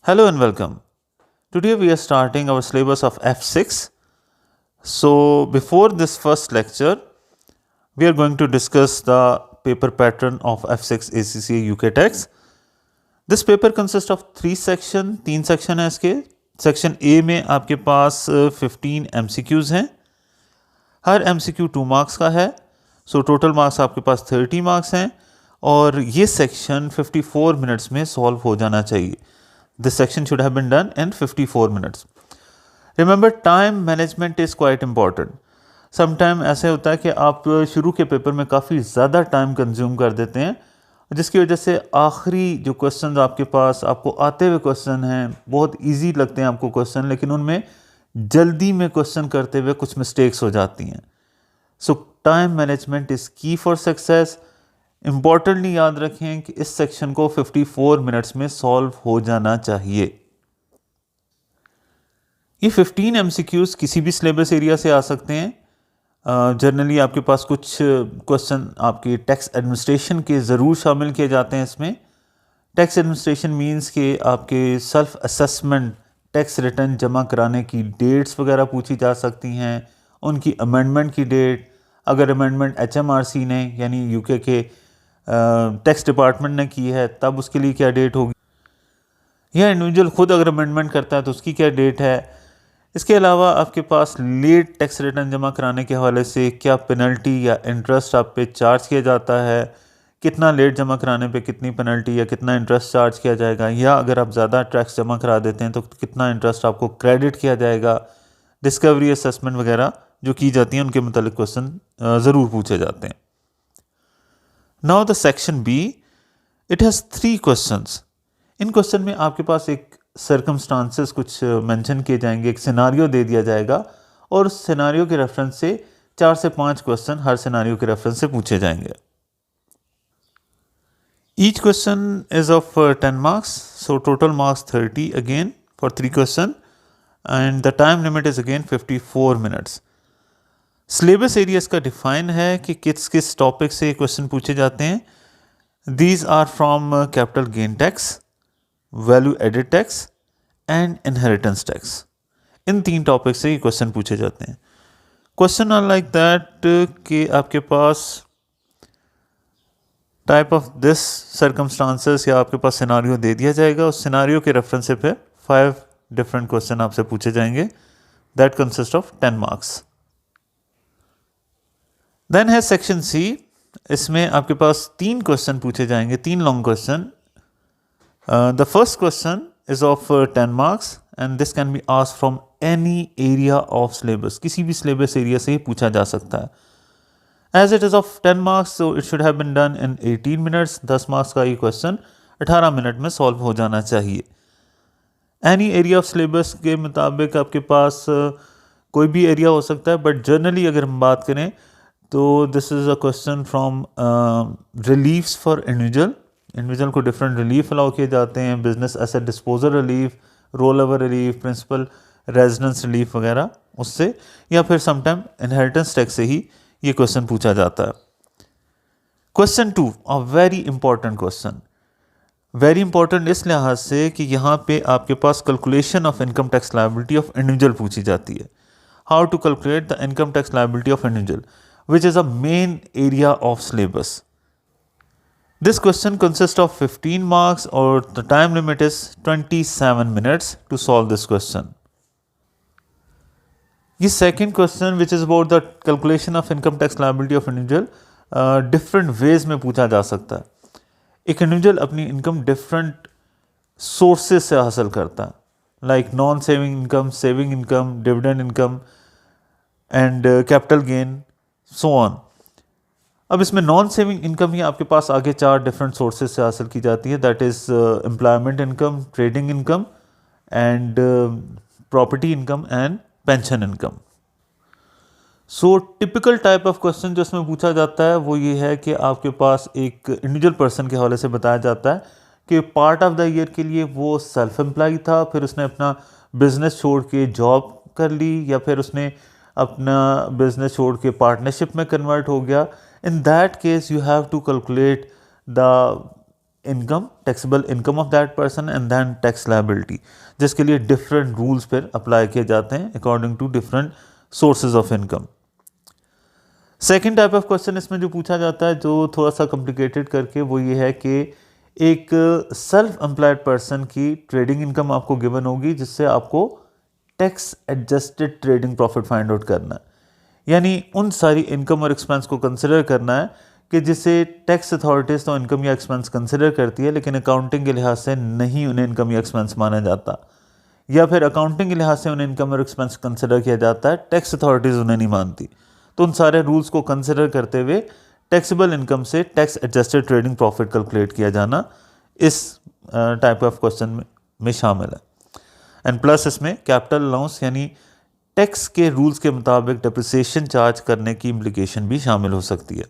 Hello and welcome. Today we are starting our syllabus of F6. So, before this first lecture, we are going to discuss the paper pattern of F6 ACCA UK Tax. This paper consists of तीन section है इसके. Section A में आपके पास 15 MCQs हैं. हर MCQ 2 marks का है. So total marks आपके पास 30 marks हैं और ये सेक्शन 54 मिनट्स में सॉल्व हो जाना चाहिए. This section should have been done in 54 minutes. Remember, time management is quite important. Sometime ऐसे होता है कि आप शुरू के पेपर में काफ़ी ज़्यादा टाइम कंज्यूम कर देते हैं, जिसकी वजह से आखिरी जो क्वेश्चन आपके पास आपको आते हुए क्वेश्चन हैं बहुत इजी लगते हैं आपको क्वेश्चन, लेकिन उनमें जल्दी में क्वेश्चन करते हुए कुछ मिस्टेक्स हो जाती हैं. सो टाइम मैनेजमेंट इज़ की फॉर सक्सेस. इम्पॉर्टेंटली याद रखें कि इस सेक्शन को 54 मिनट्स में सॉल्व हो जाना चाहिए. ये 15 MCQs किसी भी सिलेबस एरिया से आ सकते हैं. जनरली आपके पास कुछ क्वेश्चन आपके टैक्स एडमिनिस्ट्रेशन के ज़रूर शामिल किए जाते हैं इसमें. टैक्स एडमिनिस्ट्रेशन मींस कि आपके सेल्फ असेसमेंट टैक्स रिटर्न जमा कराने की डेट्स वगैरह पूछी जा सकती हैं, उनकी अमेंडमेंट की डेट, अगर अमेंडमेंट HMRC ने यानी यूके के टैक्स डिपार्टमेंट ने की है तब उसके लिए क्या डेट होगी, या इंडिविजुअल खुद अगर अमेंडमेंट करता है तो उसकी क्या डेट है. इसके अलावा आपके पास लेट टैक्स रिटर्न जमा कराने के हवाले से क्या पेनल्टी या इंटरेस्ट आप पे चार्ज किया जाता है, कितना लेट जमा कराने पे कितनी पेनल्टी या कितना इंटरेस्ट चार्ज किया जाएगा, या अगर आप ज़्यादा टैक्स जमा करा देते हैं तो कितना इंटरेस्ट आपको क्रेडिट किया जाएगा. डिस्कवरी असेसमेंट वगैरह जो की जाती हैं उनके मतलब क्वेश्चन ज़रूर पूछे जाते हैं. Now the section B, it has 3 questions. इन क्वेश्चन में आपके पास एक सर्कमस्टांसेस कुछ मेंशन किए जाएंगे, एक सिनारियो दे दिया जाएगा और उस सिनारियो के रेफरेंस से 4 से 5 क्वेश्चन हर सिनारियो के रेफरेंस से पूछे जाएंगे. Each question is of 10 marks, so total marks 30 again for 3 question and the time limit is again 54 minutes. Syllabus area इसका डिफाइन है कि किस किस टॉपिक से क्वेश्चन पूछे जाते हैं. These are from capital gain tax, value added tax and inheritance tax. इन 3 टॉपिक से ये क्वेश्चन पूछे जाते हैं. क्वेश्चन आर लाइक दैट कि आपके पास टाइप ऑफ दिस सर्कमस्टांसेस या आपके पास सिनारियो दे दिया जाएगा, उस सिनारियो के रेफरेंस से फिर 5 डिफरेंट क्वेश्चन आपसे पूछे जाएंगे. That consist of 10 marks. Then है सेक्शन सी. इसमें आपके पास 3 क्वेश्चन पूछे जाएंगे, 3 long question. The first question is of 10 marks and this can be asked from any area of syllabus. किसी भी सिलेबस एरिया से ही पूछा जा सकता है. As it is of 10 marks so it should have been done in 18 minutes. 10 marks का ये question 18 minute में सॉल्व हो जाना चाहिए. एनी एरिया ऑफ सिलेबस के मुताबिक आपके पास कोई भी एरिया हो सकता है, बट जनरली अगर हम बात करें तो this is a question from reliefs for individual को डिफरेंट रिलीफ अलाउ किए जाते हैं, business asset disposal relief, roll over relief, principal residence relief वगैरह उससे, या फिर समटाइम इनहेरिटेंस टैक्स से ही ये क्वेश्चन पूछा जाता है. Question 2, a very important question. Very important इस लिहाज से कि यहाँ पे आपके पास calculation of income tax liability of individual पूछी जाती है. How to calculate the income tax liability of individual, which is a main area of syllabus. This question consists of 15 marks or the time limit is 27 minutes to solve this question. This second question which is about the calculation of income tax liability of individual, different ways में पूछा जा सकता है. एक individual अपनी income different sources से हासिल करता है, like non-saving income, saving income, dividend income and capital gain, so on. अब इसमें नॉन सेविंग इनकम ही आपके पास आगे 4 डिफरेंट सोर्सेज से हासिल की जाती है. That is employment income, trading income and property income and pension income. So typical type of question जो इसमें पूछा जाता है वो ये है कि आपके पास एक इंडिविजुअल पर्सन के हवाले से बताया जाता है कि पार्ट ऑफ द ईयर के लिए वो सेल्फ एम्प्लॉय था, फिर उसने अपना बिजनेस छोड़ के जॉब कर ली, या फिर उसने अपना बिजनेस छोड़ के पार्टनरशिप में कन्वर्ट हो गया. In that case you have to calculate the income, taxable income of that person and then tax liability, जिसके लिए डिफरेंट रूल्स फिर अप्लाई किए जाते हैं according to different sources of income. Second type of question इसमें जो पूछा जाता है, जो थोड़ा सा कॉम्प्लिकेटेड करके, वो ये है कि एक सेल्फ एम्प्लॉयड पर्सन की ट्रेडिंग इनकम आपको गिवन होगी, जिससे आपको tax adjusted trading profit find out करना है। यानी उन सारी इनकम और एक्सपेंस को कंसिडर करना है कि जिसे टैक्स अथॉरिटीज़ तो इनकम या एक्सपेंस कंसिडर करती है, लेकिन अकाउंटिंग के लिहाज से नहीं उन्हें इनकम या एक्सपेंस माना जाता, या फिर अकाउंटिंग के लिहाज से उन्हें इनकम और एक्सपेंस कंसिडर किया जाता है, टैक्स अथॉरिटीज़ उन्हें नहीं मानती। तो उन सारे रूल्स को कंसिडर करते हुए टैक्सेबल इनकम से tax adjusted trading profit calculate किया जाना इस टाइप ऑफ क्वेश्चन में शामिल है। एंड प्लस इसमें कैपिटल अलाउंस यानी टैक्स के रूल्स के मुताबिक डिप्रिसिएशन चार्ज करने की इम्प्लीकेशन भी शामिल हो सकती है।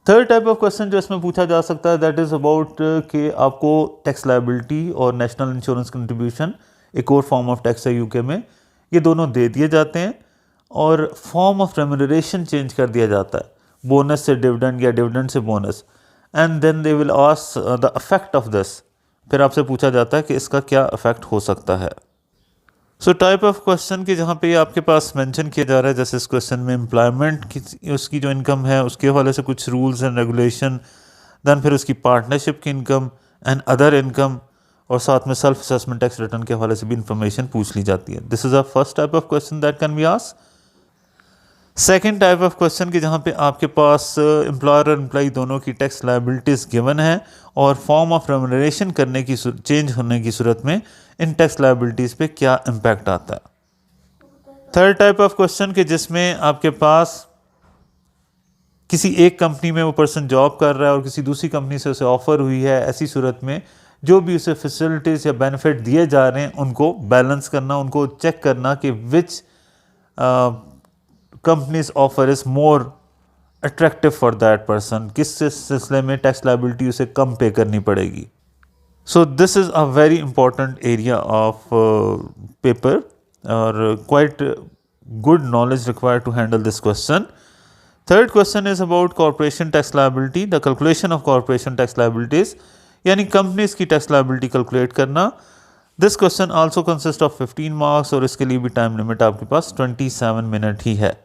थर्ड टाइप ऑफ क्वेश्चन जो इसमें पूछा जा सकता है, दैट इज़ अबाउट कि आपको टैक्स लायबिलिटी और नेशनल इंश्योरेंस कंट्रीब्यूशन, एक और फॉर्म ऑफ टैक्स है यूके में, ये दोनों दे दिए जाते हैं और फॉर्म ऑफ रेम्यूनरेशन चेंज कर दिया जाता है, बोनस से डिविडेंड या डिविडेंड से bonus, and then they will ask the effect of this. फिर आपसे पूछा जाता है कि इसका क्या इफेक्ट हो सकता है। सो टाइप ऑफ क्वेश्चन कि जहाँ पे आपके पास मेंशन किया जा रहा है, जैसे इस क्वेश्चन में एम्प्लॉयमेंट की उसकी जो इनकम है उसके हवाले से कुछ रूल्स एंड रेगुलेशन, दैन फिर उसकी पार्टनरशिप की इनकम एंड अदर इनकम, और साथ में सेल्फ असेसमेंट टैक्स रिटर्न के हवाले से भी इंफॉर्मेशन पूछ ली जाती है। This is a first type of question that can be asked. Second type of question कि जहाँ पे आपके पास एम्प्लॉयर और एम्प्लॉई दोनों की टैक्स लायबिलिटीज़ गिवन है और फॉर्म ऑफ रेम्यूनरेशन करने की चेंज होने की सूरत में इन टैक्स लायबिलिटीज़ पे क्या इम्पैक्ट आता है। थर्ड टाइप ऑफ क्वेश्चन कि जिसमें आपके पास किसी एक कंपनी में वो पर्सन जॉब कर रहा है और किसी दूसरी कंपनी से उसे ऑफ़र हुई है, ऐसी सूरत में जो भी उसे फैसिलिटीज़ या बेनिफिट दिए जा रहे हैं उनको बैलेंस करना, उनको चेक करना कि विच companies offer is more attractive for that person, किस सिलसिले में टैक्स लायबिलिटी उसे कम पे करनी पड़ेगी। So this is a very important area of paper और quite good knowledge required to handle this question. Third question is about corporation tax liability, the calculation of corporation tax liabilities, यानी companies की tax liability calculate करना। This question also consist of 15 marks और इसके लिए भी time limit आपके पास 27 minute ही है।